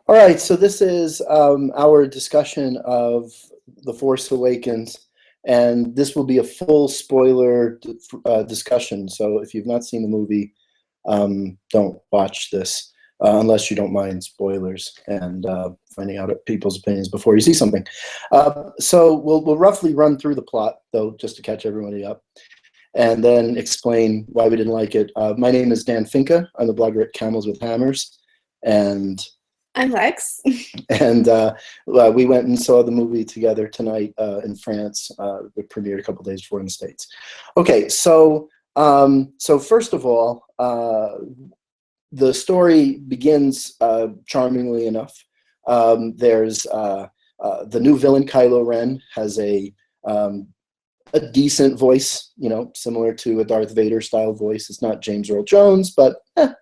All right, so this is our discussion of The Force Awakens, and this will be a full spoiler discussion. So if you've not seen the movie, don't watch this unless you don't mind spoilers and finding out people's opinions before you see something. So we'll roughly run through the plot, though, just to catch everybody up, and then explain why we didn't like it. My name is Dan Finca. I'm the blogger at Camels with Hammers, and I'm Lex. and we went and saw the movie together tonight in France. It premiered a couple days before in the States. Okay, so first of all, the story begins charmingly enough. There's the new villain, Kylo Ren, has a decent voice, similar to a Darth Vader style voice. It's not James Earl Jones, but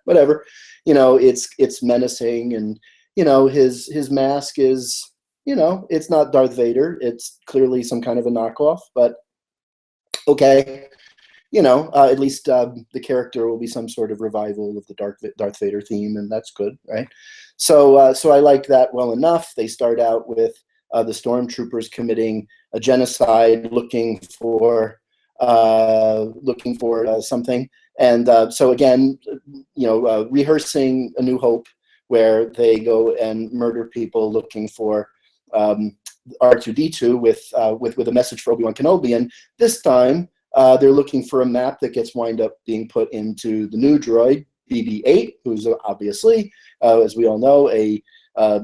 whatever. It's menacing, and his mask is, it's not Darth Vader. It's clearly some kind of a knockoff, but okay. At least the character will be some sort of revival of the Darth Vader theme, and that's good, right? So I liked that well enough. They start out with the stormtroopers committing a genocide, looking for something, and so again, rehearsing A New Hope, where they go and murder people looking for R2-D2 with a message for Obi-Wan Kenobi, and this time they're looking for a map that gets wind up being put into the new droid BB-8, who's obviously, as we all know, a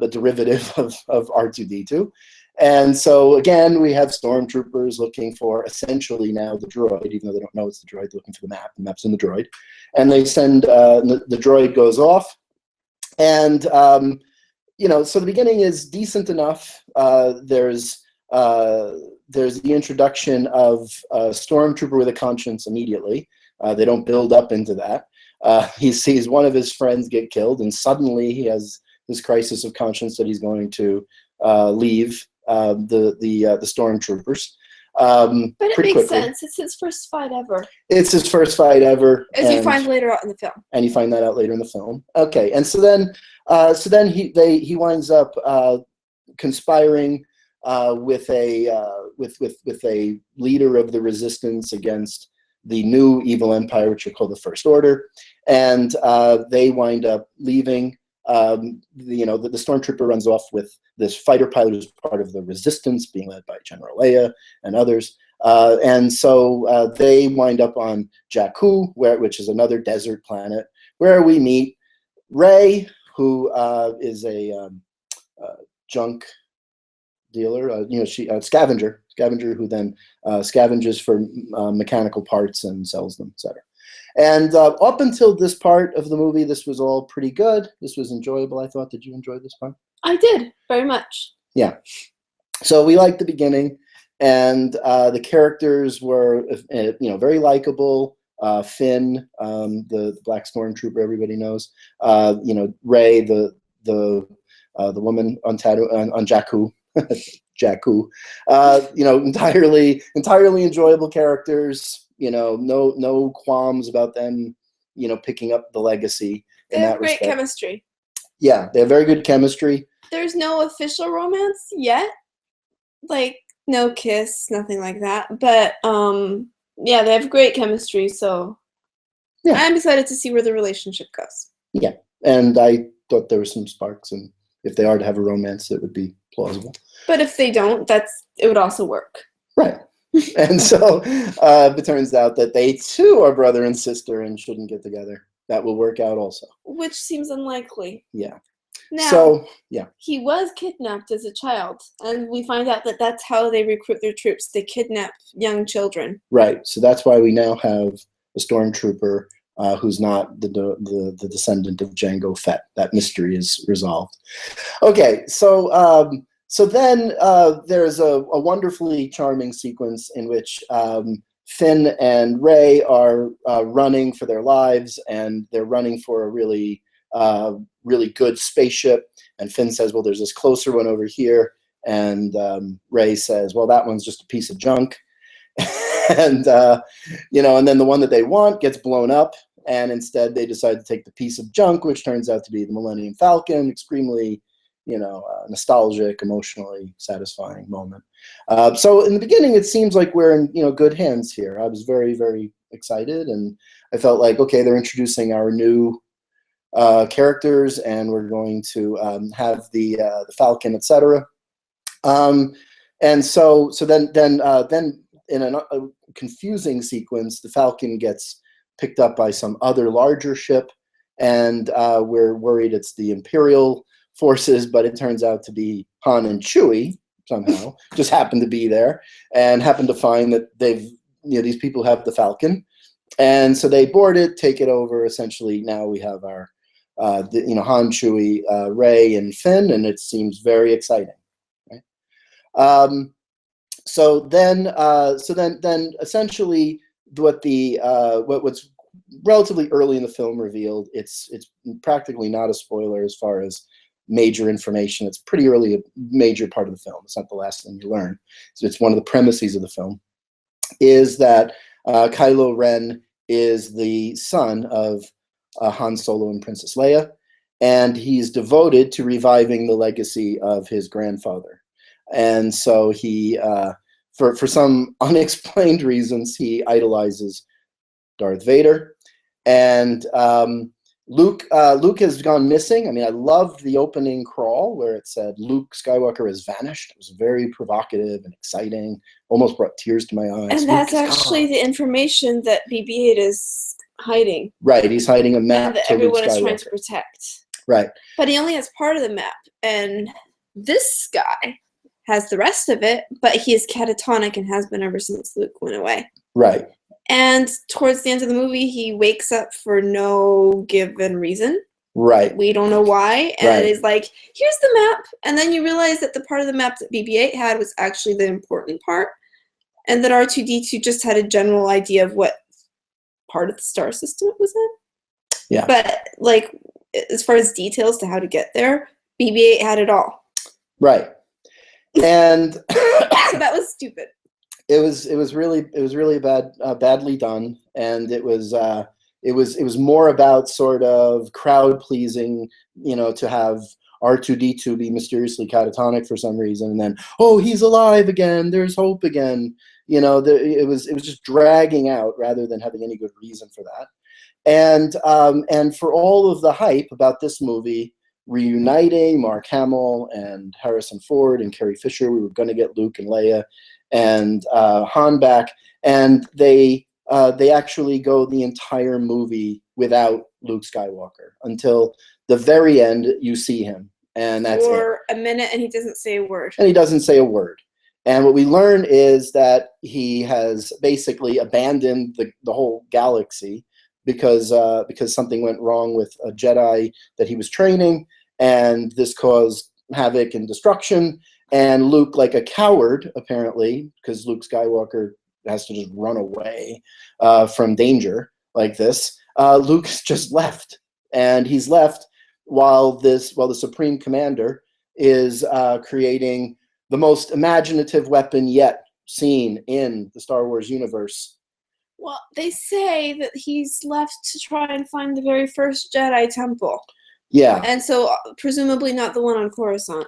derivative of R2-D2. And so again, we have stormtroopers looking for essentially now the droid, even though they don't know it's the droid, looking for the map. The map's in the droid, and they send the droid goes off, and so the beginning is decent enough. There's the introduction of a stormtrooper with a conscience immediately. They don't build up into that. He sees one of his friends get killed, and suddenly he has this crisis of conscience that he's going to leave the stormtroopers. But it makes sense. It's his first fight ever. It's his first fight ever. As you find later out in the film. And you find that out later in the film. Okay, and so then he winds up conspiring with a leader of the resistance against the new evil empire, which are called the First Order, and they wind up leaving. The stormtrooper runs off with this fighter pilot who's part of the resistance, being led by General Leia and others, and so they wind up on Jakku, which is another desert planet, where we meet Rey, who is a junk dealer, scavenger who then scavenges for mechanical parts and sells them, etc. And up until this part of the movie, this was all pretty good. This was enjoyable, I thought. Did you enjoy this part? I did, very much. Yeah. So we liked the beginning, and the characters were, very likable. Finn, the black stormtrooper everybody knows. Rey, the woman on Jakku. Jakku, entirely enjoyable characters. No qualms about them, picking up the legacy. They have great chemistry. Yeah, they have very good chemistry. There's no official romance yet, like no kiss, nothing like that. But yeah, they have great chemistry. So yeah, I'm excited to see where the relationship goes. Yeah, and I thought there were some sparks, and if they are to have a romance, it would be plausible. But if they don't, it would also work. Right. And so it turns out that they too are brother and sister and shouldn't get together. That will work out also. Which seems unlikely. Yeah. Now, so, yeah. He was kidnapped as a child, and we find out that that's how they recruit their troops. They kidnap young children. Right. So that's why we now have a stormtrooper who's not the descendant of Jango Fett. That mystery is resolved. Okay, so then there's a wonderfully charming sequence in which Finn and Rey are running for their lives, and they're running for a really good spaceship. And Finn says, well, there's this closer one over here. And Rey says, well, that one's just a piece of junk. And then the one that they want gets blown up. And instead they decide to take the piece of junk, which turns out to be the Millennium Falcon, extremely nostalgic, emotionally satisfying moment. So in the beginning, it seems like we're in good hands here. I was very, very excited, and I felt like, okay, they're introducing our new characters, and we're going to have the Falcon, etc. And so then in a confusing sequence, the Falcon gets picked up by some other larger ship, and we're worried it's the Imperial forces, but it turns out to be Han and Chewie somehow, just happened to be there and happened to find that these people have the Falcon, and so they board it, take it over. Essentially, now we have our Han, Chewie, Rey, and Finn, and it seems very exciting. Right? So then essentially what's relatively early in the film revealed, it's practically not a spoiler as far as major information. It's pretty early, a major part of the film. It's not the last thing you learn. So it's one of the premises of the film, is that Kylo Ren is the son of Han Solo and Princess Leia, and he's devoted to reviving the legacy of his grandfather. And so he, for some unexplained reasons, he idolizes Darth Vader. And Luke has gone missing. I mean, I loved the opening crawl where it said Luke Skywalker has vanished. It was very provocative and exciting. Almost brought tears to my eyes. And that's actually the information that BB-8 is hiding. Right, he's hiding a map that to everyone Luke is trying Skywalker. to protect. Right. But he only has part of the map, and this guy has the rest of it, but he is catatonic and has been ever since Luke went away. Right. And towards the end of the movie, he wakes up for no given reason. Right. We don't know why. And Right. it is like, here's the map. And then you realize that the part of the map that BB-8 had was actually the important part. And that R2-D2 just had a general idea of what part of the star system it was in. Yeah. But, like, as far as details to how to get there, BB-8 had it all. Right. And so that was stupid. It was really badly done, and it was more about sort of crowd pleasing, to have R2-D2 be mysteriously catatonic for some reason, and then, oh, he's alive again, there's hope again. It was just dragging out rather than having any good reason for that. And for all of the hype about this movie reuniting Mark Hamill and Harrison Ford and Carrie Fisher, we were going to get Luke and Leia and Han back, and they actually go the entire movie without Luke Skywalker until the very end. You see him, and that's for a minute, and he doesn't say a word. And he doesn't say a word. And what we learn is that he has basically abandoned the whole galaxy because something went wrong with a Jedi that he was training, and this caused havoc and destruction. And Luke, like a coward, apparently, because Luke Skywalker has to just run away from danger like this, Luke's just left. And he's left while the Supreme Commander is creating the most imaginative weapon yet seen in the Star Wars universe. Well, they say that he's left to try and find the very first Jedi temple. Yeah. And so presumably not the one on Coruscant.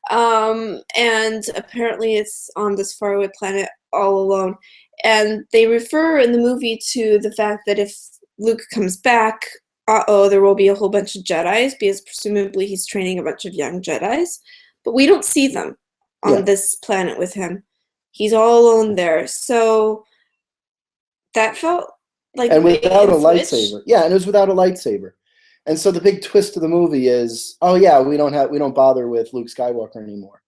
And apparently it's on this faraway planet all alone. And they refer in the movie to the fact that if Luke comes back, there will be a whole bunch of Jedis, because presumably he's training a bunch of young Jedis. But we don't see them on this planet with him. He's all alone there. So that felt like... And without a lightsaber. Yeah, and it was without a lightsaber. And so the big twist of the movie is, oh yeah, we don't bother with Luke Skywalker anymore,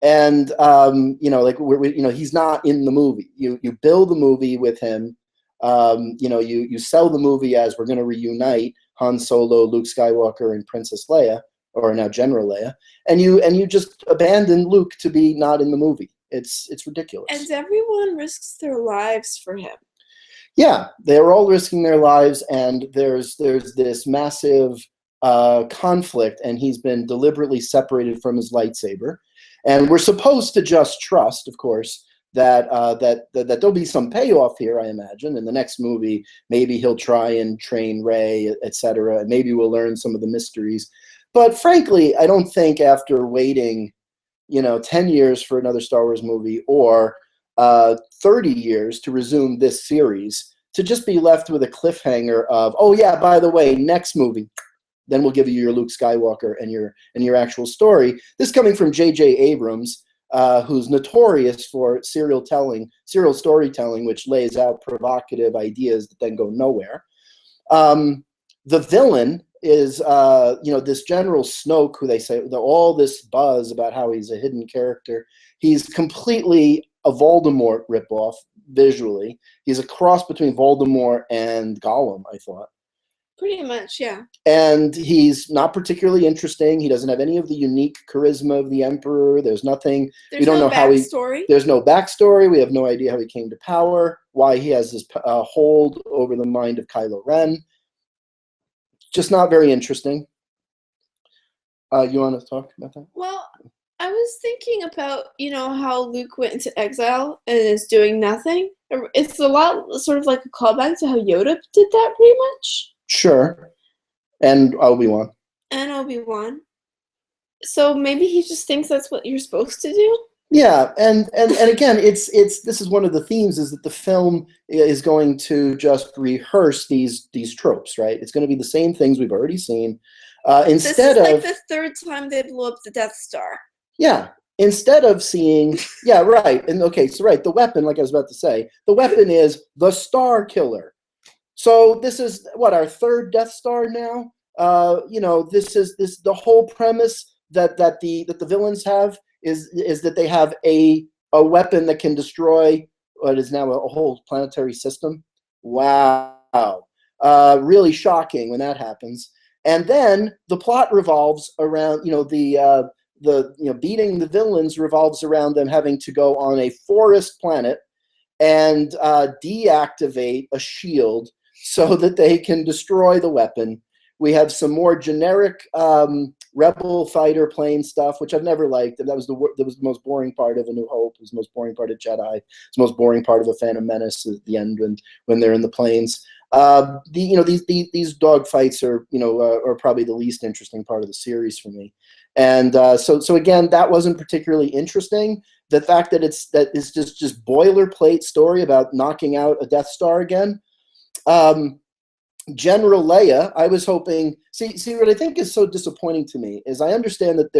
and he's not in the movie. You build the movie with him, you sell the movie as we're going to reunite Han Solo, Luke Skywalker, and Princess Leia, or now General Leia, and you just abandon Luke to be not in the movie. It's ridiculous. And everyone risks their lives for him. Yeah, they're all risking their lives, and there's this massive conflict, and he's been deliberately separated from his lightsaber. And we're supposed to just trust, of course, that there'll be some payoff here, I imagine. In the next movie, maybe he'll try and train Rey, etc., and maybe we'll learn some of the mysteries. But frankly, I don't think after waiting, 10 years for another Star Wars movie or 30 years to resume this series, to just be left with a cliffhanger of, oh yeah, by the way, next movie, then we'll give you your Luke Skywalker and your actual story. This coming from J.J. Abrams, who's notorious for serial storytelling, which lays out provocative ideas that then go nowhere. The villain is, this General Snoke, who they say, all this buzz about how he's a hidden character. He's completely a Voldemort ripoff visually. He's a cross between Voldemort and Gollum, I thought. Pretty much, yeah. And he's not particularly interesting. He doesn't have any of the unique charisma of the Emperor. There's nothing. We don't know how he. There's no backstory. We have no idea how he came to power. Why he has this hold over the mind of Kylo Ren. Just not very interesting. You want to talk about that? Well, I was thinking about, how Luke went into exile and is doing nothing. It's a lot sort of like a callback to how Yoda did that pretty much. Sure. And Obi-Wan. So maybe he just thinks that's what you're supposed to do? Yeah, and again, this is one of the themes, is that the film is going to just rehearse these tropes, right? It's going to be the same things we've already seen. Instead this is of like the third time they blew up the Death Star. Yeah. Instead of seeing, yeah, right. And okay, so right, the weapon, like I was about to say, the weapon is the Star Killer. So this is what, our third Death Star now. This is the whole premise that the villains have is that they have a weapon that can destroy what is now a whole planetary system. Wow, really shocking when that happens. And then the plot revolves around beating the villains revolves around them having to go on a forest planet and deactivate a shield so that they can destroy the weapon. We have some more generic rebel fighter plane stuff, which I've never liked. And that was the most boring part of A New Hope. It was the most boring part of Jedi. It's the most boring part of A Phantom Menace at the end when they're in the planes. These dog fights are probably the least interesting part of the series for me. And so again, that wasn't particularly interesting. The fact that it's just boilerplate story about knocking out a Death Star again. General Leia, I was hoping. See what I think is so disappointing to me is I understand that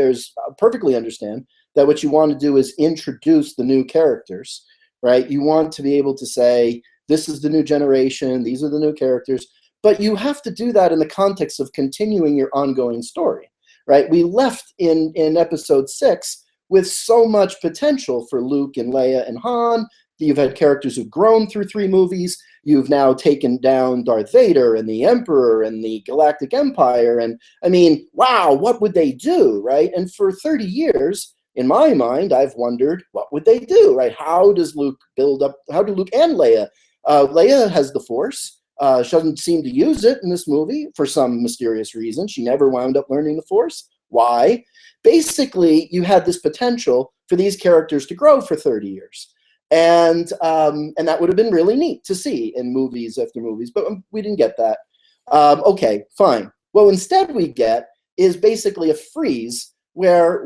perfectly understand that what you want to do is introduce the new characters, right? You want to be able to say, this is the new generation, these are the new characters, but you have to do that in the context of continuing your ongoing story, right? We left in episode 6 with so much potential for Luke and Leia and Han. You've had characters who've grown through 3 movies. You've now taken down Darth Vader and the Emperor and the Galactic Empire. And I mean, wow, what would they do, right? And for 30 years, in my mind, I've wondered, what would they do, right? How do Luke and Leia? Leia has the Force. She doesn't seem to use it in this movie for some mysterious reason. She never wound up learning the Force. Why? Basically, you had this potential for these characters to grow for 30 years. And that would have been really neat to see in movies after movies, but we didn't get that. Okay, fine. What instead we get is basically a freeze where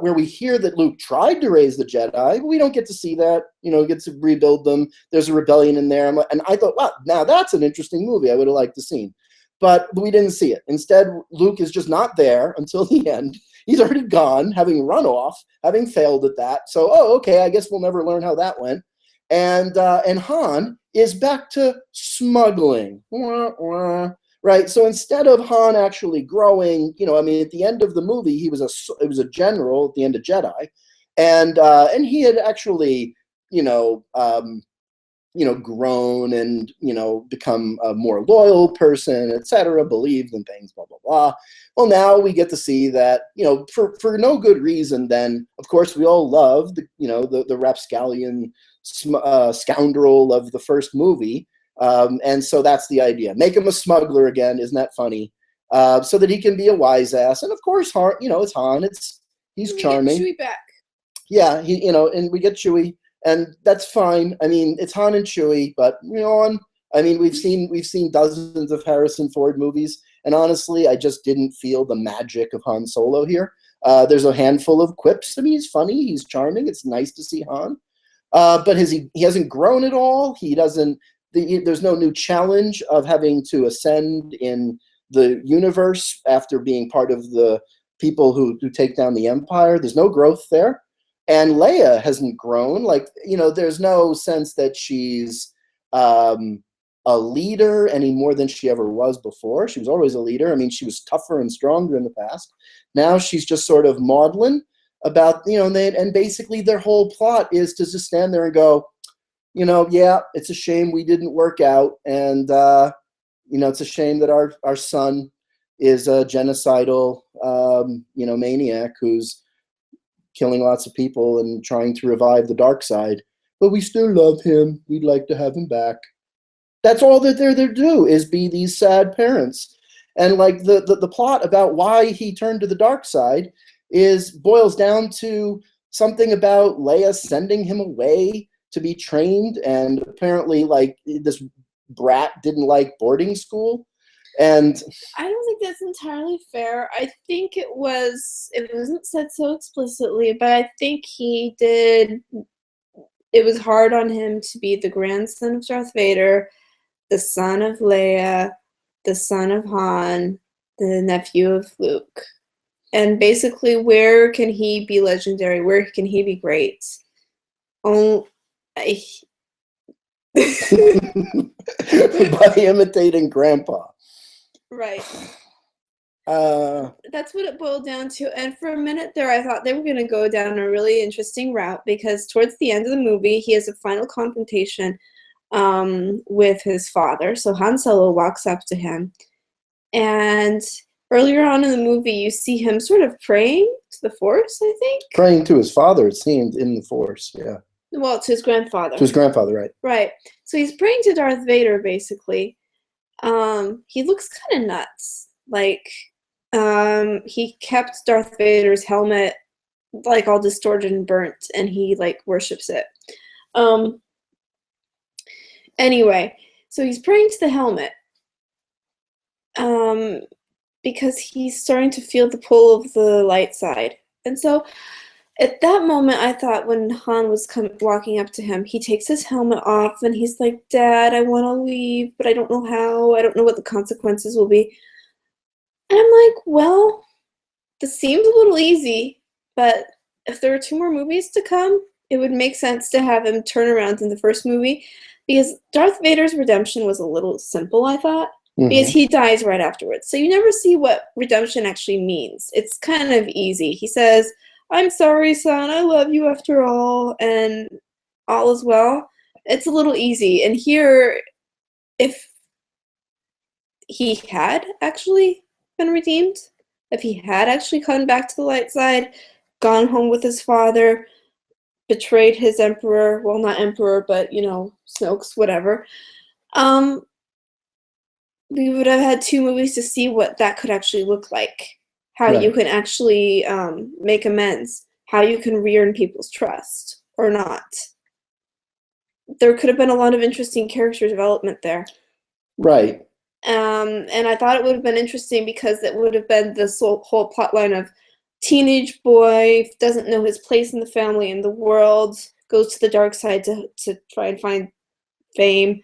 we hear that Luke tried to raise the Jedi, but we don't get to see that. Get to rebuild them. There's a rebellion in there, and I thought, wow, now that's an interesting movie. I would have liked to see, but we didn't see it. Instead, Luke is just not there until the end. He's already gone, having run off, having failed at that. So, okay, I guess we'll never learn how that went. And Han is back to smuggling. Right, so instead of Han actually growing, at the end of the movie, it was a general at the end of Jedi, and he had actually, grown and become a more loyal person, etc., believed in things, blah blah blah. Well, now we get to see that, for no good reason. Then, of course, we all love the rapscallion scoundrel of the first movie. And so that's the idea. Make him a smuggler again. Isn't that funny? So that he can be a wise ass. And of course, Han, it's Han. He's charming. Chewie back. Yeah, and we get Chewie, and that's fine. I mean, it's Han and Chewie, but we've seen dozens of Harrison Ford movies, And honestly, I just didn't feel the magic of Han Solo here. There's a handful of quips. I mean, he's funny, he's charming. It's nice to see Han. But he hasn't grown at all. He doesn't. There's no new challenge of having to ascend in the universe after being part of the people who take down the Empire. There's no growth there. And Leia hasn't grown. Like, there's no sense that she's a leader any more than she ever was before. She was always a leader. I mean, she was tougher and stronger in the past. Now she's just sort of maudlin about, and basically their whole plot is to just stand there and go, yeah, it's a shame we didn't work out. And, it's a shame that our son is a genocidal, maniac who's killing lots of people and trying to revive the dark side. But we still love him. We'd like to have him back. That's all that they're there to do, is be these sad parents. And like the plot about why he turned to the dark side boils down to something about Leia sending him away to be trained, and apparently like this brat didn't like boarding school. And I don't think that's entirely fair. I think it wasn't said so explicitly, but I think it was hard on him to be the grandson of Darth Vader, the son of Leia, the son of Han, the nephew of Luke. And basically, where can he be legendary? Where can he be great? By imitating Grandpa. Right. That's what it boiled down to. And for a minute there, I thought they were going to go down a really interesting route, because towards the end of the movie, he has a final confrontation with his father. So Han Solo walks up to him, and earlier on in the movie, you see him sort of praying to the Force, I think. Praying to his father, it seemed, in the Force, yeah. Well, to his grandfather. To his grandfather, right. Right. So he's praying to Darth Vader, basically. He looks kind of nuts. Like, he kept Darth Vader's helmet, like, all distorted and burnt, and he, like, worships it. Anyway, so he's praying to the helmet. Because he's starting to feel the pull of the light side. And so at that moment, I thought when Han was walking up to him, he takes his helmet off and he's like, "Dad, I want to leave, but I don't know how. I don't know what the consequences will be." And I'm like, well, this seems a little easy, but if there were 2 more movies to come, it would make sense to have him turn around in the first movie, because Darth Vader's redemption was a little simple, I thought. Because he dies right afterwards. So you never see what redemption actually means. It's kind of easy. He says, "I'm sorry, son, I love you after all, and all is well." It's a little easy. And here, if he had actually been redeemed, if he had actually come back to the light side, gone home with his father, betrayed his emperor, well, not emperor, but, Snoke's, whatever, we would have had 2 movies to see what that could actually look like. How you can actually make amends. How you can re-earn people's trust or not. There could have been a lot of interesting character development there. Right. And I thought it would have been interesting because it would have been this whole plotline of teenage boy, doesn't know his place in the family and the world, goes to the dark side to try and find fame,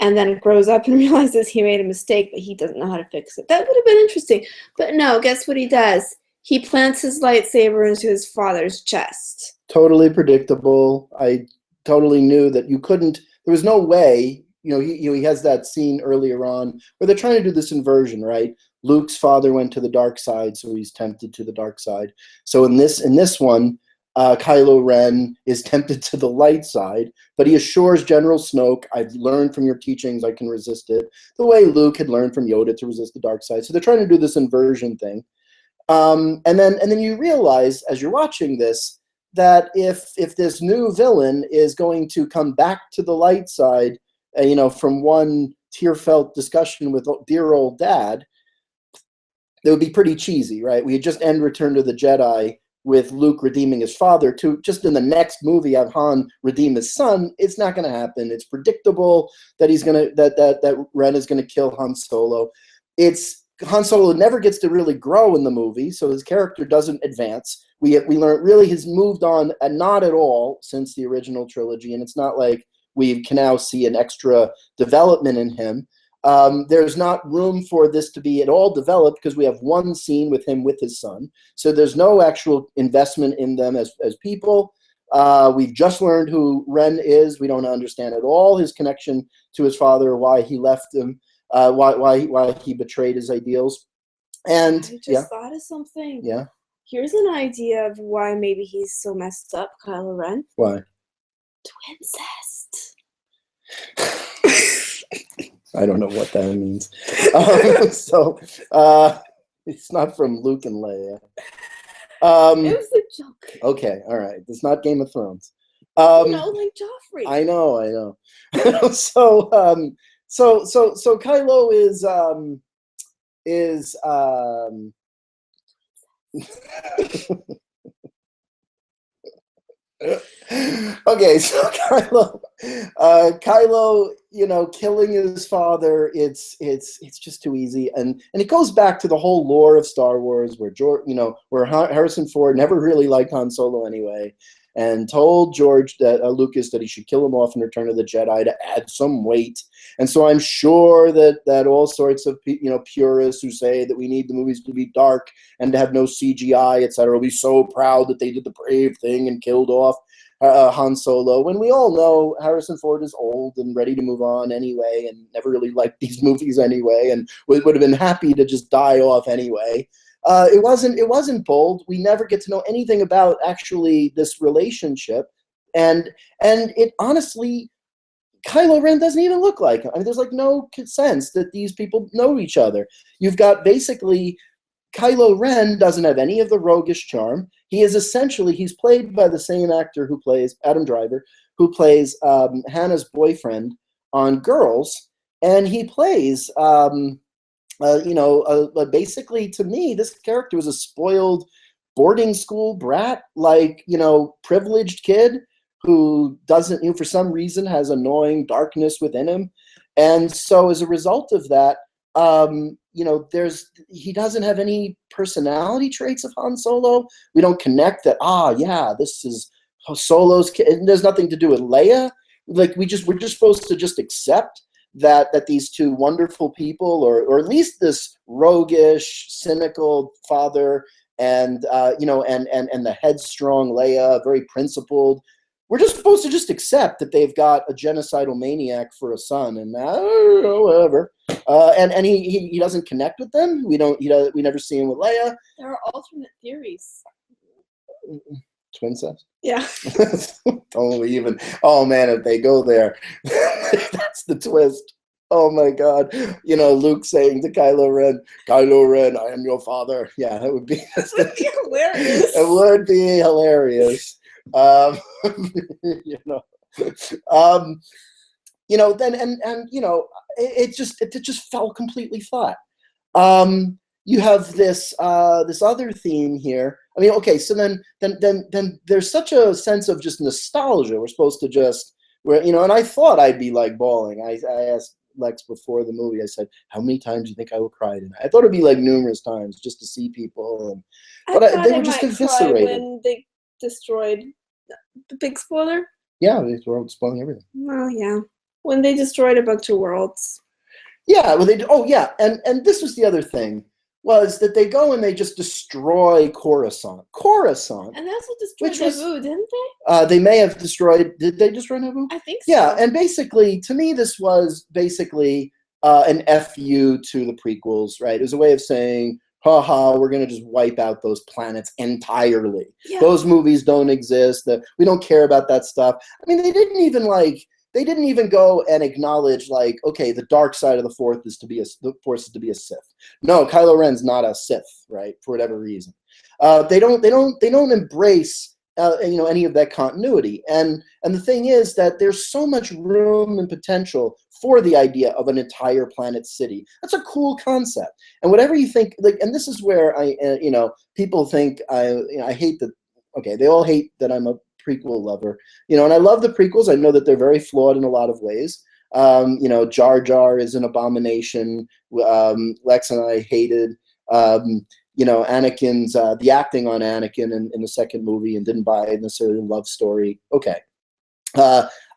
and then grows up and realizes he made a mistake, but he doesn't know how to fix it. That would have been interesting. But no, guess what he does? He plants his lightsaber into his father's chest. Totally predictable. I totally knew that you couldn't, there was no way, he has that scene earlier on where they're trying to do this inversion, right? Luke's father went to the dark side, so he's tempted to the dark side. So in this one, Kylo Ren is tempted to the light side, but he assures General Snoke, "I've learned from your teachings, I can resist it," the way Luke had learned from Yoda to resist the dark side. So they're trying to do this inversion thing. And then you realize, as you're watching this, that if this new villain is going to come back to the light side, from one tear-felt discussion with dear old dad, it would be pretty cheesy, right? We had just end Return to the Jedi with Luke redeeming his father, to just in the next movie have Han redeem his son. It's not going to happen. It's predictable that that Ren is going to kill Han Solo. It's Han Solo never gets to really grow in the movie, so his character doesn't advance. We learn really he's moved on, not at all since the original trilogy, and it's not like we can now see an extra development in him. There's not room for this to be at all developed because we have one scene with him with his son, so there's no actual investment in them as people. We've just learned who Ren is. We don't understand at all his connection to his father, why he left him. Why he betrayed his ideals. And I just thought of something. Yeah. Here's an idea of why maybe he's so messed up, Kylo Ren. Why? Twincest. I don't know what that means. It's not from Luke and Leia. It was a joke. Okay, all right. It's not Game of Thrones. Like Joffrey. I know. So Kylo is okay, so Kylo, killing his father, it's just too easy, and it goes back to the whole lore of Star Wars, where where Harrison Ford never really liked Han Solo anyway, and told Lucas that he should kill him off in Return of the Jedi to add some weight. And so I'm sure that all sorts of purists who say that we need the movies to be dark and to have no CGI, etc., will be so proud that they did the brave thing and killed off Han Solo, when we all know Harrison Ford is old and ready to move on anyway, and never really liked these movies anyway, and would have been happy to just die off anyway. It wasn't bold. We never get to know anything about actually this relationship, and it honestly, Kylo Ren doesn't even look like him. I mean, there's like no sense that these people know each other. You've got basically Kylo Ren doesn't have any of the roguish charm. He's played by the same actor who plays Adam Driver, who plays Hannah's boyfriend on Girls, and he plays, basically, to me, this character was a spoiled boarding school brat, privileged kid who for some reason has annoying darkness within him, and so as a result of that, he doesn't have any personality traits of Han Solo. We don't connect that. This is Solo's kid. And there's nothing to do with Leia. Like we're just supposed to just accept that these two wonderful people, or at least this roguish, cynical father, and the headstrong Leia, very principled. We're just supposed to just accept that they've got a genocidal maniac for a son, and whatever. And he doesn't connect with them. We never see him with Leia. There are alternate theories. Twincest? Yeah. Don't even. Oh man, if they go there, that's the twist. Oh my God. Luke saying to Kylo Ren, I am your father. Yeah, that would be hilarious. It would be hilarious. It just fell completely flat. You have this other theme here. I mean, okay, so then there's such a sense of just nostalgia. We're supposed to just, and I thought I'd be like bawling. I asked Lex before the movie. I said, "How many times do you think I will cry tonight?" I thought it'd be like numerous times just to see people, they were just eviscerated. When they destroyed the big spoiler. Yeah, they were spoiling everything. Oh yeah, when they destroyed a bunch of worlds. Yeah, well, and this was the other thing, was that they go and they just destroy Coruscant. And they also destroyed Naboo, didn't they? They may have destroyed. Did they destroy Naboo? I think so. Yeah, and basically, to me, this was basically an FU to the prequels, right? It was a way of saying, haha, we're going to just wipe out those planets entirely. Yeah. Those movies don't exist. We don't care about that stuff. I mean, they didn't even go and acknowledge, like, okay, the dark side of the Force is to be a Sith. No, Kylo Ren's not a Sith, right? For whatever reason, they don't embrace any of that continuity. And the thing is that there's so much room and potential for the idea of an entire planet city. That's a cool concept. And whatever you think, like, and this is where people think I hate that. Okay, they all hate that I'm a prequel lover, and I love the prequels. I know that they're very flawed in a lot of ways. Jar Jar is an abomination. Lex and I hated, Anakin's, the acting on Anakin in the second movie, and didn't buy necessarily the love story. Okay.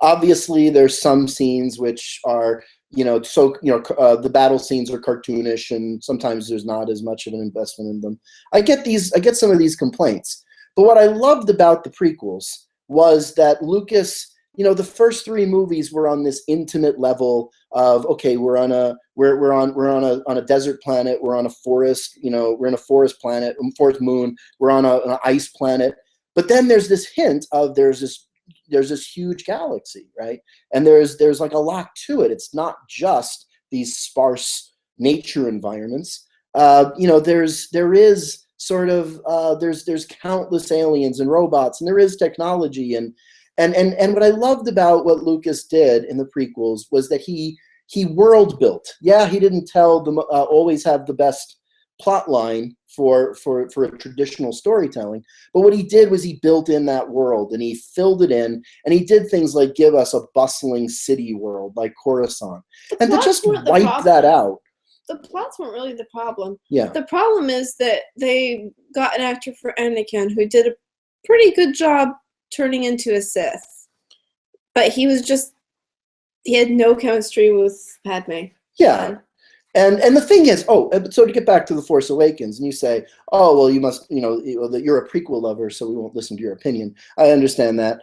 Obviously, there's some scenes which are, the battle scenes are cartoonish, and sometimes there's not as much of an investment in them. I get some of these complaints. But what I loved about the prequels was that Lucas, the first three movies were on this intimate level of, okay, we're on a desert planet, we're on a forest, we're in a forest planet, forest moon, we're on an ice planet. But then there's this hint of there's this huge galaxy, right? And there's like a lot to it. It's not just these sparse nature environments. There is sort of there's countless aliens and robots, and there is technology, and what I loved about what Lucas did in the prequels was that he world built. Yeah, he didn't tell them always have the best plot line for a traditional storytelling, but what he did was he built in that world and he filled it in, and he did things like give us a bustling city world like Coruscant, and to just wipe that out. The plots weren't really the problem. Yeah. The problem is that they got an actor for Anakin who did a pretty good job turning into a Sith, but he had no chemistry with Padme. Yeah. And the thing is, so to get back to The Force Awakens, and you say, oh, well, you must, that you're a prequel lover, so we won't listen to your opinion. I understand that.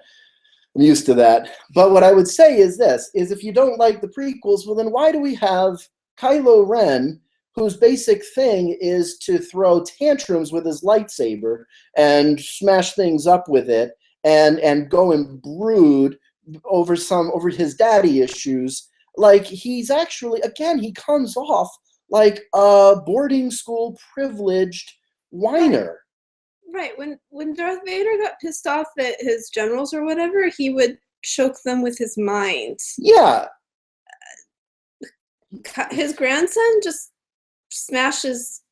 I'm used to that. But what I would say is this, is if you don't like the prequels, well, then why do we have Kylo Ren, whose basic thing is to throw tantrums with his lightsaber and smash things up with it and go and brood over his daddy issues? Like, he's actually, again, he comes off like a boarding school privileged whiner. Right. When Darth Vader got pissed off at his generals or whatever, he would choke them with his mind. Yeah. His grandson just smashes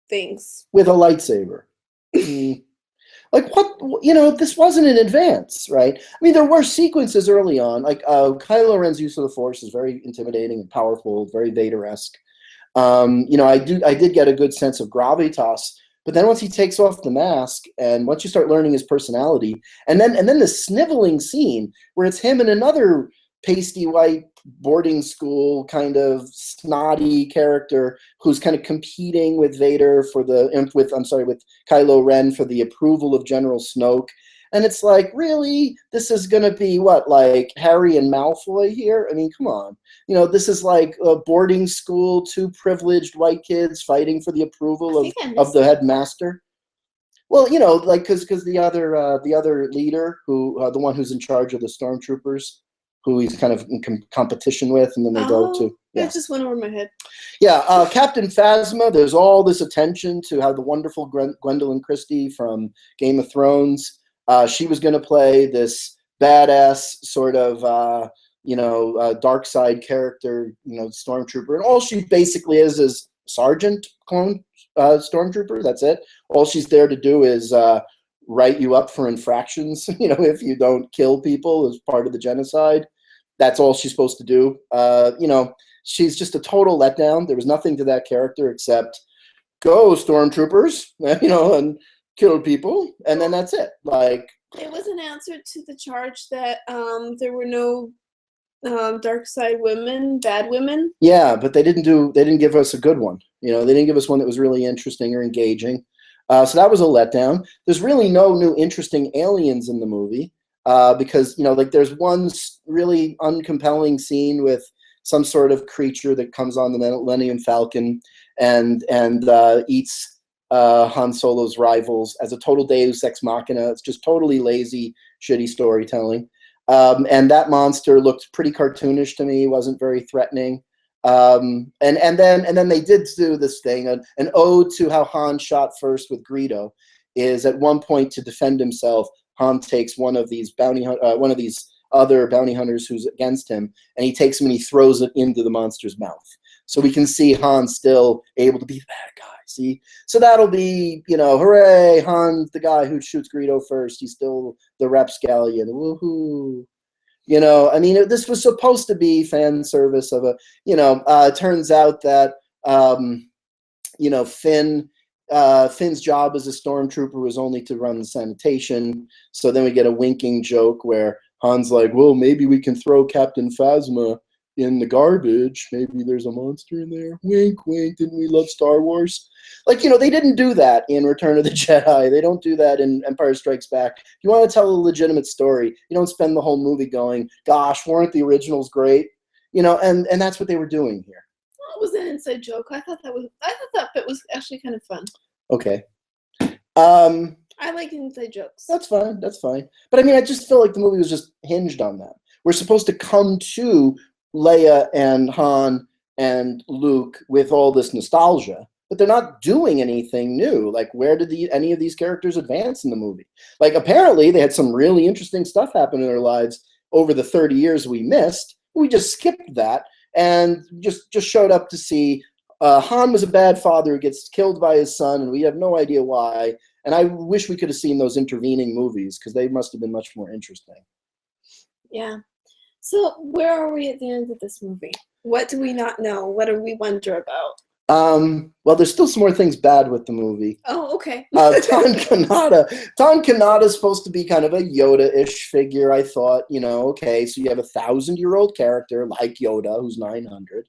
things with a lightsaber. Like, what, this wasn't in advance, right? I mean, there were sequences early on, like Kylo Ren's use of the Force is very intimidating and powerful, very Vader-esque. I did get a good sense of gravitas, but then once he takes off the mask, and once you start learning his personality, and then the sniveling scene where it's him and another pasty white boarding school kind of snotty character who's kind of competing with Vader with Kylo Ren for the approval of General Snoke. And it's like, really? This is going to be what, like Harry and Malfoy here? I mean, come on. This is like a boarding school, two privileged white kids fighting for the approval of the headmaster. Well, like, because the other leader, who the one who's in charge of the stormtroopers, who he's kind of in competition with, and then they go to... Yeah. That just went over my head. Yeah, Captain Phasma, there's all this attention to how the wonderful Gwendolyn Christie from Game of Thrones, she was going to play this badass sort of, dark side character, stormtrooper, and all she basically is sergeant clone stormtrooper, that's it. All she's there to do is... write you up for infractions, if you don't kill people as part of the genocide. That's all she's supposed to do. She's just a total letdown. There was nothing to that character except go stormtroopers, and kill people, and then that's it. Like, it was an answer to the charge that there were no dark side women, bad women. Yeah, but they didn't give us a good one. They didn't give us one that was really interesting or engaging. So that was a letdown. There's really no new interesting aliens in the movie because, there's one really uncompelling scene with some sort of creature that comes on the Millennium Falcon and eats Han Solo's rivals as a total Deus Ex Machina. It's just totally lazy, shitty storytelling. And that monster looked pretty cartoonish to me, wasn't very threatening. And then they did do this thing, an ode to how Han shot first with Greedo, is at one point to defend himself, Han takes one of these other bounty hunters who's against him, and he takes him and he throws it into the monster's mouth. So we can see Han still able to be the bad guy. See, so that'll be, hooray! Han's the guy who shoots Greedo first. He's still the rapscallion. Woohoo! You know, I mean, this was supposed to be fan service of a, you know, turns out that, you know, Finn's job as a stormtrooper was only to run the sanitation. So then we get a winking joke where Han's like, well, maybe we can throw Captain Phasma in the garbage. Maybe there's a monster in there. Wink, wink. Didn't we love Star Wars? Like, you know, they didn't do that in Return of the Jedi. They don't do that in Empire Strikes Back. If you want to tell a legitimate story, you don't spend the whole movie going, gosh, weren't the originals great? You know, and that's what they were doing here. Well, it was an inside joke. I thought that bit was actually kind of fun. Okay. I like inside jokes. That's fine. That's fine. But I mean, I just feel like the movie was just hinged on that. We're supposed to come to Leia and Han and Luke with all this nostalgia, but they're not doing anything new. Like, where did any of these characters advance in the movie? Like, apparently they had some really interesting stuff happen in their lives over the 30 years we missed. We just skipped that and just showed up to see Han was a bad father who gets killed by his son, and we have no idea why. And I wish we could have seen those intervening movies, because they must have been much more interesting. Yeah. So where are we at the end of this movie? What do we not know? What do we wonder about? Well, there's still some more things bad with the movie. Oh, okay. Ton Kanata is supposed to be kind of a Yoda-ish figure, I thought. You know, okay, so you have a 1,000-year-old character like Yoda, who's 900.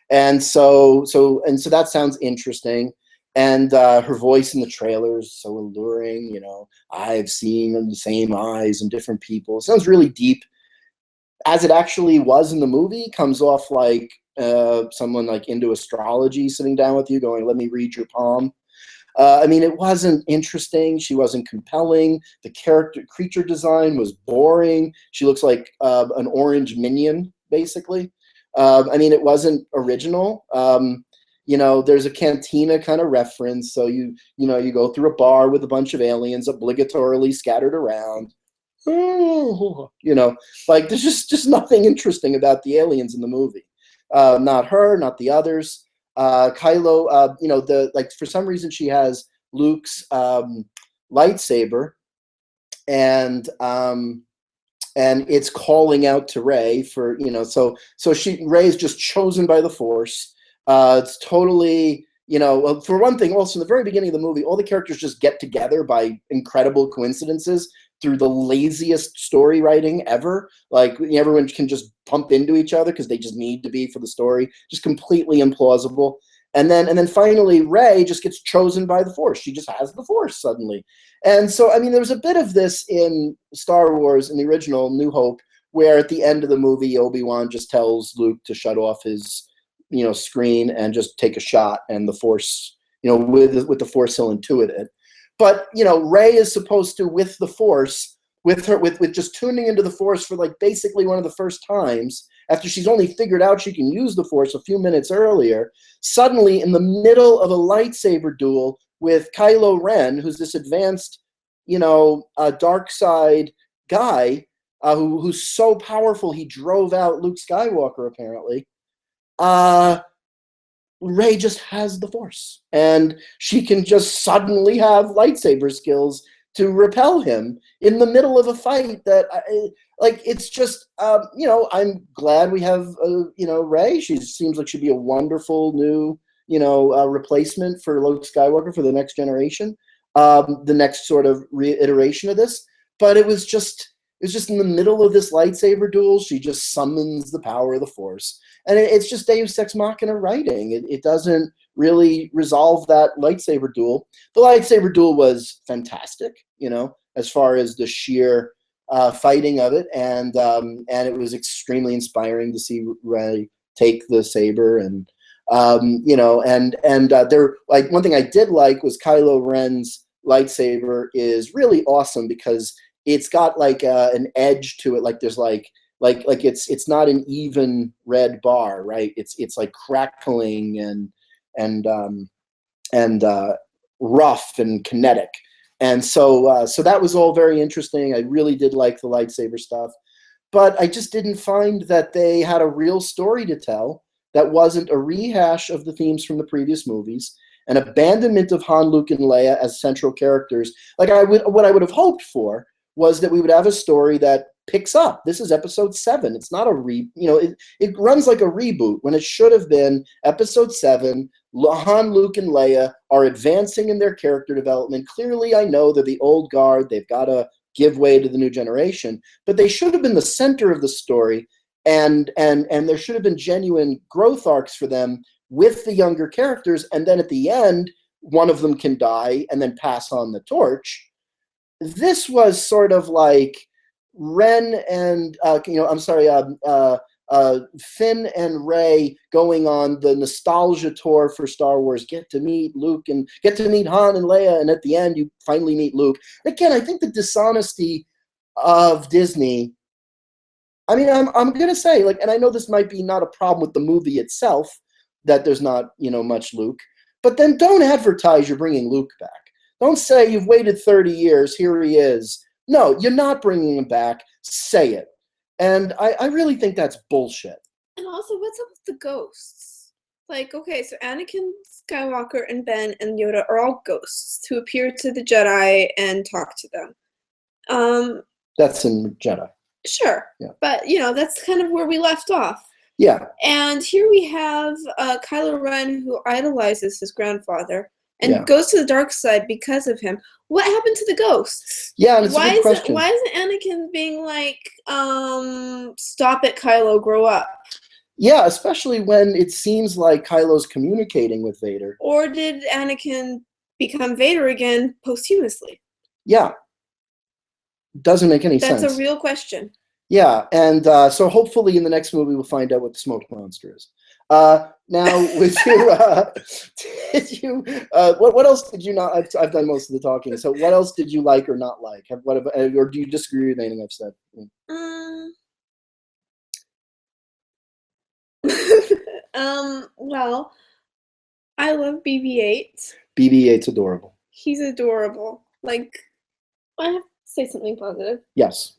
And so that sounds interesting. And her voice in the trailer is so alluring. You know, I've seen the same eyes in different people. It sounds really deep. As it actually was in the movie, comes off like someone like into astrology sitting down with you going, let me read your palm. I mean, it wasn't interesting. She wasn't compelling. The creature design was boring. She looks like an orange minion, basically. I mean, it wasn't original. You know, there's a cantina kind of reference. So you go through a bar with a bunch of aliens obligatorily scattered around. You know, like there's just nothing interesting about the aliens in the movie. Not her, not the others. Kylo, you know, for some reason she has Luke's lightsaber, and it's calling out to Rey for, you know, so Rey's just chosen by the Force. It's totally, you know, for one thing, also in the very beginning of the movie, all the characters just get together by incredible coincidences through the laziest story writing ever. Like, everyone can just pump into each other because they just need to be for the story. Just completely implausible. And then finally, Rey just gets chosen by the Force. She just has the Force suddenly. And so, I mean, there was a bit of this in Star Wars, in the original New Hope, where at the end of the movie, Obi-Wan just tells Luke to shut off his, you know, screen and just take a shot, and the Force, you know, with the Force, he'll intuit it. But, you know, Rey is supposed to, with the Force, with just tuning into the Force for like basically one of the first times, after she's only figured out she can use the Force a few minutes earlier, suddenly in the middle of a lightsaber duel with Kylo Ren, who's this advanced, you know, dark side guy who's so powerful he drove out Luke Skywalker, apparently. Rey just has the Force, and she can just suddenly have lightsaber skills to repel him in the middle of a fight that, like, it's just, you know, I'm glad we have, you know, Rey. She seems like she'd be a wonderful new, you know, replacement for Luke Skywalker for the next generation, the next sort of reiteration of this. But it was just in the middle of this lightsaber duel, she just summons the power of the Force. And it's just Deus Ex Machina writing. It doesn't really resolve that lightsaber duel. The lightsaber duel was fantastic, you know, as far as the sheer fighting of it. And it was extremely inspiring to see Rey take the saber. And, you know, and there, like, one thing I did like was Kylo Ren's lightsaber is really awesome because it's got like an edge to it. Like there's like it's not an even red bar, right? It's like crackling and rough and kinetic. And so that was all very interesting. I really did like the lightsaber stuff, but I just didn't find that they had a real story to tell that wasn't a rehash of the themes from the previous movies, an abandonment of Han, Luke, and Leia as central characters. Like what I would have hoped for was that we would have a story that picks up. This is episode 7. It's not it runs like a reboot when it should have been episode 7. Han, Luke, and Leia are advancing in their character development. Clearly, I know they're the old guard. They've got to give way to the new generation, but they should have been the center of the story, and there should have been genuine growth arcs for them with the younger characters, and then at the end, one of them can die and then pass on the torch. This was sort of like Ren and Finn and Rey going on the nostalgia tour for Star Wars. Get to meet Luke and get to meet Han and Leia, and at the end you finally meet Luke. Again, I think the dishonesty of Disney. I mean, I'm gonna say, like, and I know this might be not a problem with the movie itself, that there's not much Luke, but then don't advertise you're bringing Luke back. Don't say you've waited 30 years, here he is. No, you're not bringing him back. Say it. And I really think that's bullshit. And also, what's up with the ghosts? Like, okay, so Anakin Skywalker and Ben and Yoda are all ghosts who appear to the Jedi and talk to them. That's in Jedi. Sure. Yeah. But, that's kind of where we left off. Yeah. And here we have Kylo Ren, who idolizes his grandfather and goes to the dark side because of him. What happened to the ghosts? Yeah, and it's a good question. Why isn't Anakin being like, stop it, Kylo, grow up? Yeah, especially when it seems like Kylo's communicating with Vader. Or did Anakin become Vader again posthumously? Yeah. Doesn't make any sense. That's a real question. Yeah, and so hopefully in the next movie we'll find out what the smoke monster is. Now, with you, what else did you not? I've done most of the talking. So, what else did you like or not like? Or do you disagree with anything I've said? Well, I love BB-8. BB-8's adorable. He's adorable. Like, I have to say something positive. Yes.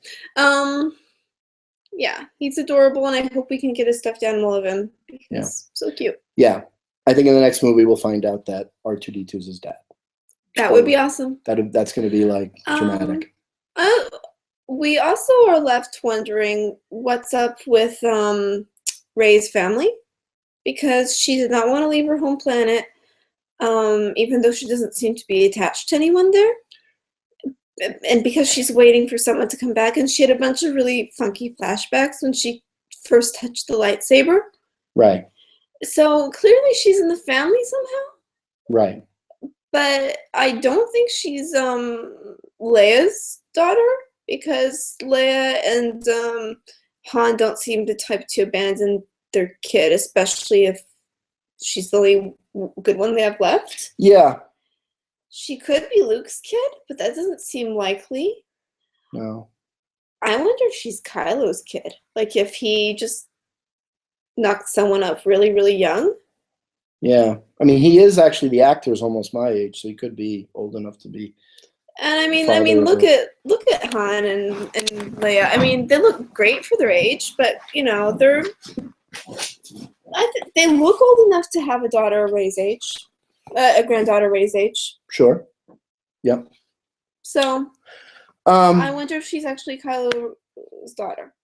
Yeah, he's adorable, and I hope we can get a stuffed animal of him because so cute. Yeah, I think in the next movie we'll find out that R2-D2's his dad. That would be awesome. That's going to be like dramatic. We also are left wondering what's up with Rey's family, because she did not want to leave her home planet, even though she doesn't seem to be attached to anyone there. And because she's waiting for someone to come back, and she had a bunch of really funky flashbacks when she first touched the lightsaber. Right. So clearly she's in the family somehow. Right. But I don't think she's Leia's daughter, because Leia and Han don't seem the type to abandon their kid, especially if she's the only good one they have left. Yeah. She could be Luke's kid, but that doesn't seem likely. No. I wonder if she's Kylo's kid. Like, if he just knocked someone up really, really young. Yeah. I mean, he is actually, the actor is almost my age, so he could be old enough to be. And I mean, look at Han and Leia. I mean, they look great for their age, but they look old enough to have a daughter Rey's age. A granddaughter Rey's age. Sure. Yep. So, I wonder if she's actually Kylo's daughter.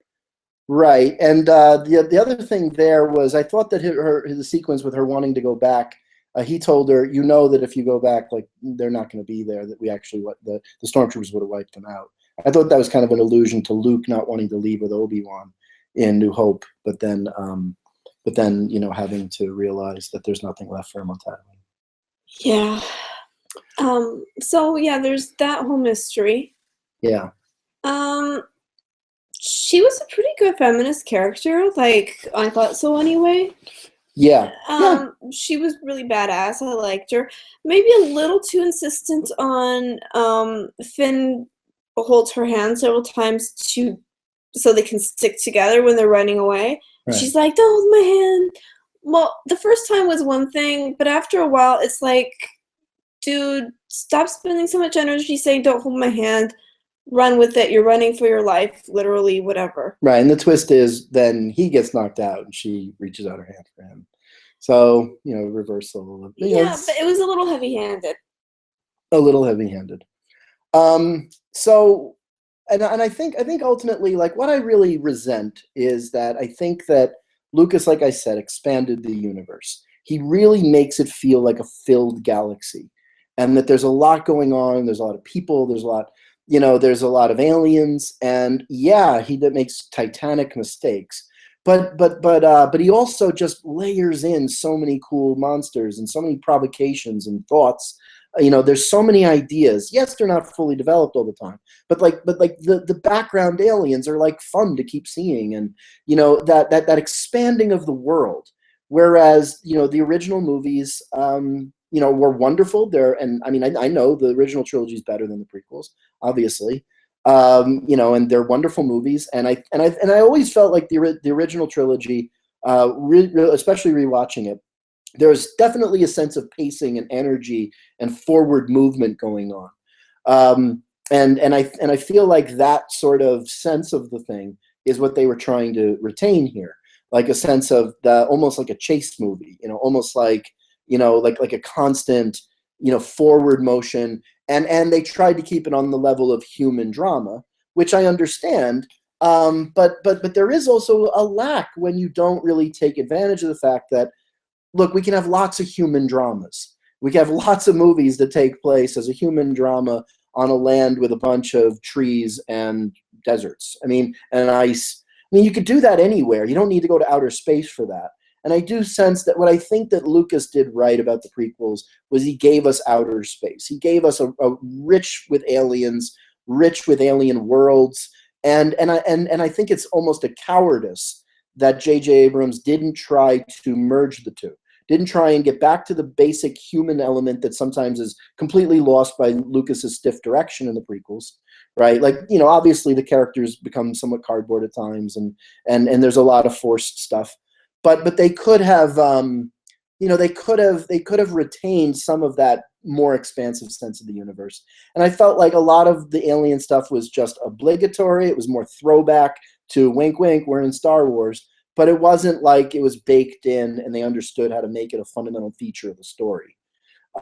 Right, and the other thing there was, I thought that the sequence with her wanting to go back, he told her, that if you go back, like, they're not going to be there, that we actually, the stormtroopers would have wiped them out. I thought that was kind of an allusion to Luke not wanting to leave with Obi-Wan in New Hope, but then having to realize that there's nothing left for him on Tatooine. Yeah. So yeah, there's that whole mystery. Yeah. She was a pretty good feminist character. Like, I thought so anyway. Yeah. She was really badass. I liked her. Maybe a little too insistent on Finn holds her hand several times so they can stick together when they're running away. Right. She's like, "Don't hold my hand." Well, the first time was one thing, but after a while, it's like, dude, stop spending so much energy saying, "Don't hold my hand." Run with it. You're running for your life, literally, whatever. Right, and the twist is then he gets knocked out, and she reaches out her hand for him. So, reversal. Yeah, but it was a little heavy-handed. A little heavy-handed. So, and I think ultimately, like, what I really resent is that I think that Lucas, like I said, expanded the universe. He really makes it feel like a filled galaxy, and that there's a lot going on. There's a lot of people. There's a lot, there's a lot of aliens, and yeah, he makes titanic mistakes. But he also just layers in so many cool monsters and so many provocations and thoughts. There's so many ideas. Yes, they're not fully developed all the time, but the background aliens are like fun to keep seeing, and that expanding of the world. Whereas the original movies, were wonderful. And I mean, I know the original trilogy is better than the prequels, obviously. And they're wonderful movies. And I always felt like the original trilogy, especially rewatching it, there's definitely a sense of pacing and energy and forward movement going on. And I feel like that sort of sense of the thing is what they were trying to retain here, like a sense of almost like a chase movie, almost like a constant, forward motion. And they tried to keep it on the level of human drama, which I understand. But there is also a lack when you don't really take advantage of the fact that, look, we can have lots of human dramas. We can have lots of movies that take place as a human drama on a land with a bunch of trees and deserts. And ice. You could do that anywhere. You don't need to go to outer space for that. And I do sense that what I think that Lucas did right about the prequels was he gave us outer space. He gave us a rich with aliens, rich with alien worlds. And I think it's almost a cowardice that J.J. Abrams didn't try to merge the two. Didn't try and get back to the basic human element that sometimes is completely lost by Lucas's stiff direction in the prequels, right? Like, obviously the characters become somewhat cardboard at times, and there's a lot of forced stuff. But they could have, they could have retained some of that more expansive sense of the universe. And I felt like a lot of the alien stuff was just obligatory. It was more throwback to wink, wink, we're in Star Wars. But it wasn't like it was baked in and they understood how to make it a fundamental feature of the story.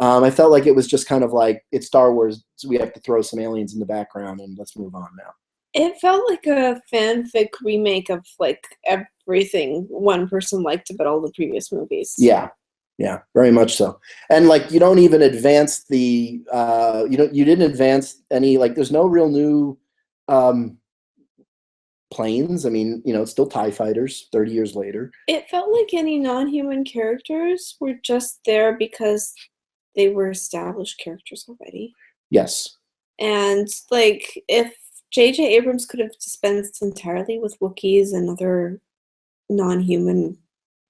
I felt like it was just kind of like, it's Star Wars, so we have to throw some aliens in the background and let's move on now. It felt like a fanfic remake of like everything one person liked about all the previous movies. Yeah, very much so. And like, you don't even advance the, you didn't advance any, like, there's no real new planes. It's still TIE fighters 30 years later. It felt like any non-human characters were just there because they were established characters already. Yes. And like, if J.J. Abrams could have dispensed entirely with Wookiees and other non-human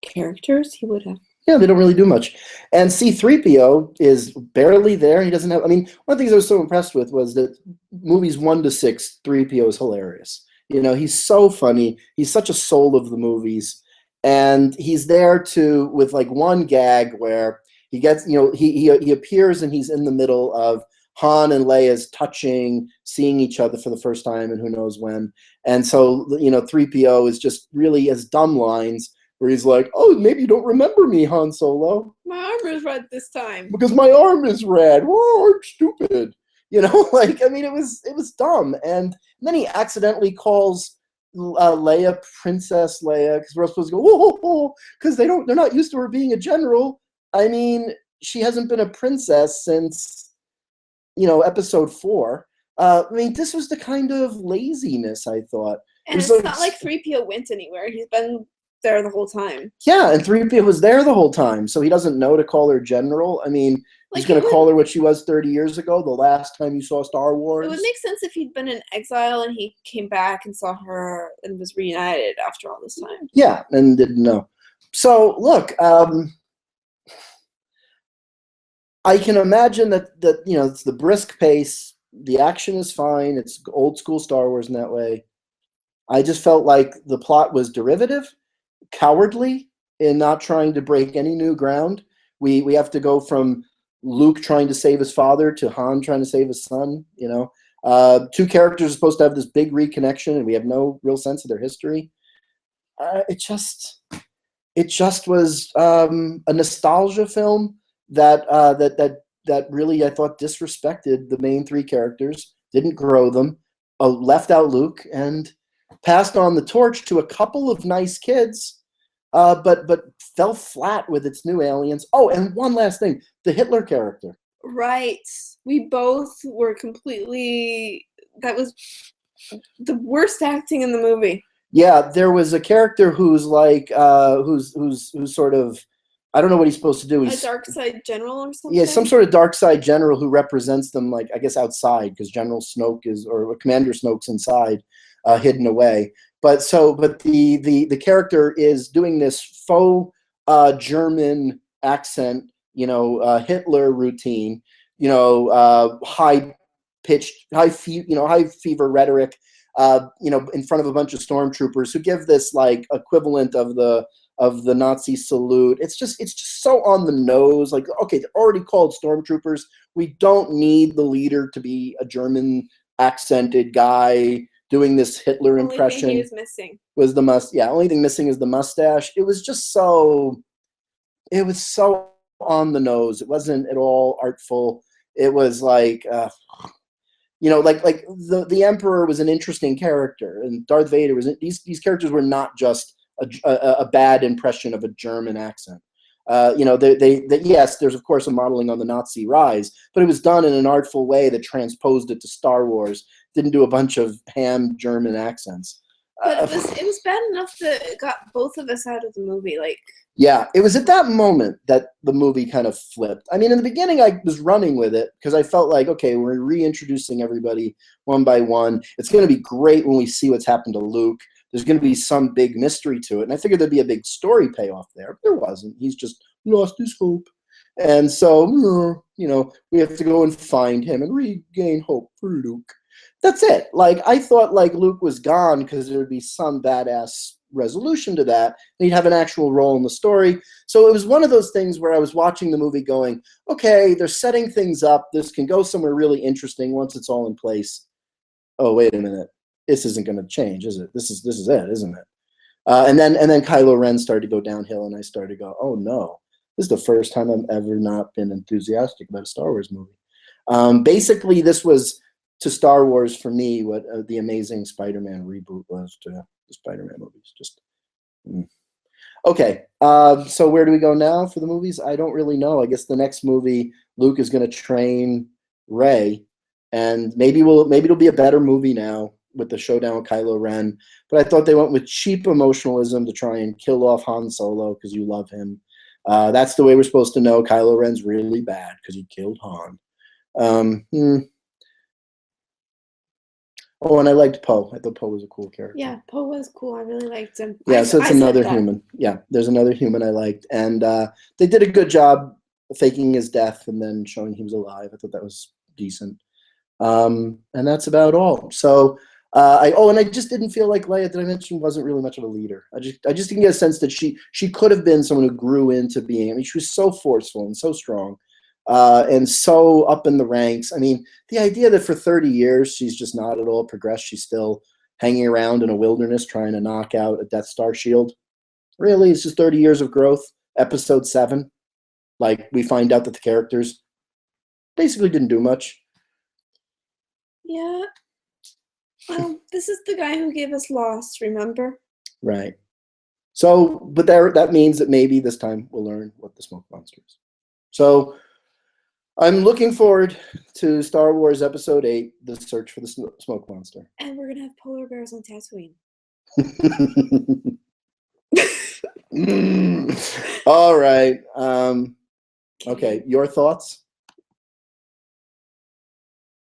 characters, he would have. Yeah, they don't really do much. And C-3PO is barely there. He doesn't have, one of the things I was so impressed with was that movies 1 to 6, 3PO is hilarious. He's so funny. He's such a soul of the movies. And he's there with like one gag where he gets, he appears and he's in the middle of Han and Leia's touching, seeing each other for the first time and who knows when. And so, 3PO is just really has dumb lines where he's like, oh, maybe you don't remember me, Han Solo. My arm is red this time. Because my arm is red. Whoa, I'm stupid. It was dumb. And then he accidentally calls Leia Princess Leia, because we're supposed to go, whoa, because they're not used to her being a general. She hasn't been a princess since, episode 4. This was the kind of laziness, I thought. And it's not like 3PO went anywhere. He's been there the whole time. Yeah, and 3PO was there the whole time, so he doesn't know to call her general. He's going to call her what she was 30 years ago, the last time you saw Star Wars. It would make sense if he'd been in exile and he came back and saw her and was reunited after all this time. Yeah, and didn't know. So, look, I can imagine that it's the brisk pace. The action is fine. It's old school Star Wars in that way. I just felt like the plot was derivative, cowardly in not trying to break any new ground. We have to go from Luke trying to save his father to Han trying to save his son. Two characters are supposed to have this big reconnection, and we have no real sense of their history. It just was a nostalgia film that really, I thought, disrespected the main 3 characters, didn't grow them, left out Luke and passed on the torch to a couple of nice kids, but fell flat with its new aliens. Oh, and one last thing, the Hitler character. Right. We both were completely. That was the worst acting in the movie. Yeah, there was a character who's like who's sort of, I don't know what he's supposed to do. He's a dark side general or something. Yeah, some sort of dark side general who represents them, like I guess outside, because General Snoke or Commander Snoke's inside, hidden away. But the character is doing this faux German accent, Hitler routine, high pitched, high fever rhetoric, in front of a bunch of stormtroopers who give this like equivalent of the Nazi salute. It's just so on the nose. Like, okay, they're already called stormtroopers. We don't need the leader to be a German accented guy doing this Hitler impression. Only thing he was missing was the only thing missing is the mustache. It was so on the nose. It wasn't at all artful. It was like like the Emperor was an interesting character, and Darth Vader was. These characters were not just a bad impression of a German accent. Yes, there's of course a modeling on the Nazi rise, but it was done in an artful way that transposed it to Star Wars. Didn't do a bunch of ham German accents. But it was bad enough that it got both of us out of the movie. Like, yeah, it was at that moment that the movie kind of flipped. I mean, in the beginning, I was running with it because I felt like, okay, we're reintroducing everybody one by one. It's going to be great when we see what's happened to Luke. There's going to be some big mystery to it. And I figured there'd be a big story payoff there. But there wasn't. He's just lost his hope. And so, we have to go and find him and regain hope for Luke. That's it. Like, I thought like Luke was gone because there would be some badass resolution to that, and he'd have an actual role in the story. So it was one of those things where I was watching the movie going, okay, they're setting things up. This can go somewhere really interesting once it's all in place. Oh, wait a minute. This isn't going to change, is it? This is it, isn't it? And then Kylo Ren started to go downhill, and I started to go, oh no, this is the first time I've ever not been enthusiastic about a Star Wars movie. Basically, this was to Star Wars for me what the Amazing Spider-Man reboot was to the Spider-Man movies. Just okay. So where do we go now for the movies? I don't really know. I guess the next movie, Luke is going to train Rey, and maybe it'll be a better movie now with the showdown with Kylo Ren. But I thought they went with cheap emotionalism to try and kill off Han Solo because you love him. That's the way we're supposed to know Kylo Ren's really bad because he killed Han. Oh, and I liked Poe. I thought Poe was a cool character. Yeah, Poe was cool. I really liked him. Yeah, so it's another human. Yeah, there's another human I liked. And they did a good job faking his death and then showing he was alive. I thought that was decent. And that's about all. So, and I just didn't feel like Leia, that I mentioned, wasn't really much of a leader. I just didn't get a sense that she could have been someone who grew into being, I mean, she was so forceful and so strong. And so up in the ranks. I mean, the idea that for 30 years she's just not at all progressed. She's still hanging around in a wilderness trying to knock out a Death Star shield. Really, it's just 30 years of growth. Episode 7, like we find out that the characters basically didn't do much. Yeah. Well, this is the guy who gave us Lost, remember? Right. So, but that means that maybe this time we'll learn what the smoke monster is. So I'm looking forward to Star Wars Episode 8, The Search for the Smoke Monster. And we're going to have polar bears on Tatooine. All right. Okay, your thoughts?